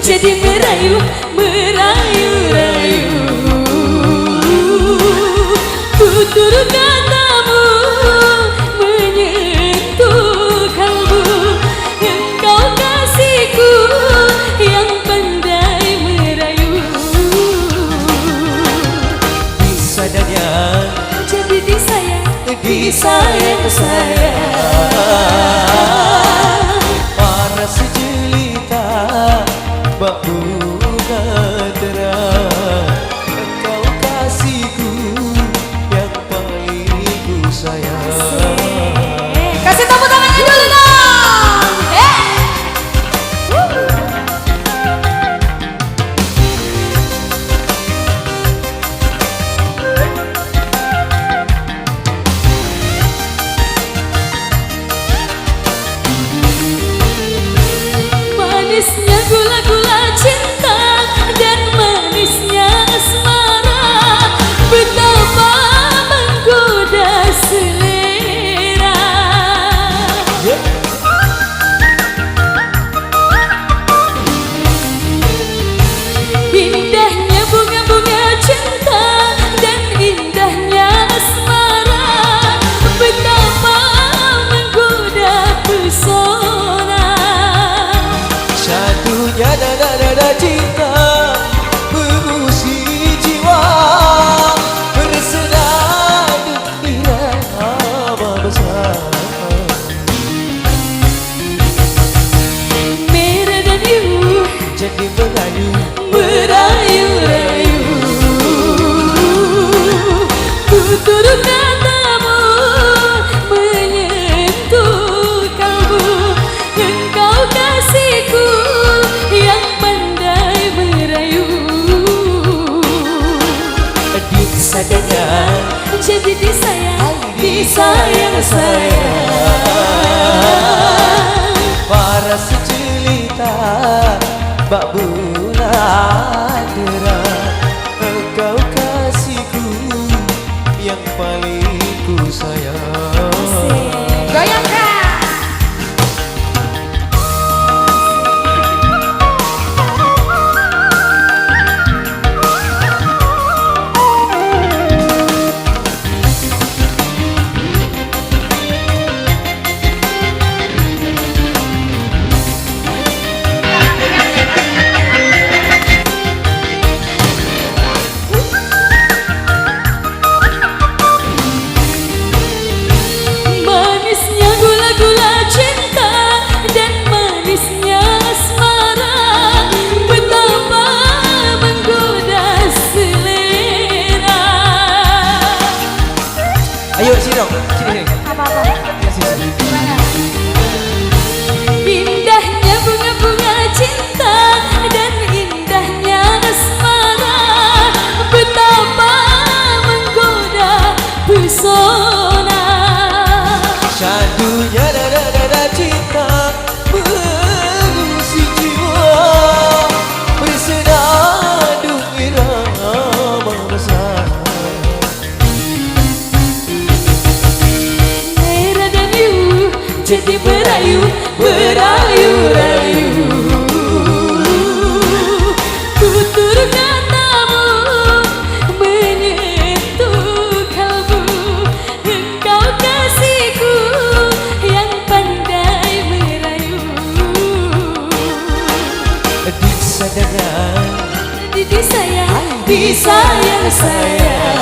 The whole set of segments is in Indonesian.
Jadi merayu, merayu-rayu, tutur katamu menyentuh kalbu. Engkau kasihku yang pandai merayu. Disadanya jadi disayang, disayang-sayang. Para sejelita bak bunga terang, engkau kasihku yang paling ku sayang. Kasih tepuk tangannya dulu dong. Manisnya gula-gula cinta dan manisnya asmara, betapa menggoda selera. Indahnya bunga-bunga cinta dan indahnya asmara, betapa menggoda pesona. Satunya nada-nada cinta mengusik jiwa, bersenandung irama besar. Merah dan biru Jadi merayu, merayu-rayu, tutur katamu menyentuh kalbu. Engkau kasihku yang pandai merayu. disadanya Jadi disayang, disayang-sayang. para sejelita bak bulan terang, engkau kasihku yang paling ku sayang. Goyangkan. Manisnya gula-gula cinta dan manisnya asmara, betapa menggoda selera. Ayo sini dong, sini. Apa-apa? Ya, sini. Gimana? Indahnya bunga-bunga cinta dan indahnya asmara, betapa menggoda pesona. Satunya nada-nada cinta mengusik jiwa, bersenandung irama besar. Merah dan biru jadi merayu, merayu-rayu, tutur katamu menyentuh kalbu. Engkau kasihku yang pandai merayu. Disadanya Jadi disayang, disayang-sayang.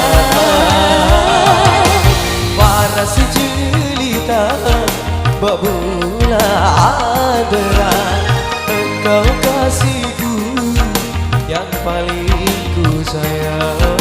para sejelita bak bulan terang, engkau kasihku yang paling ku sayang.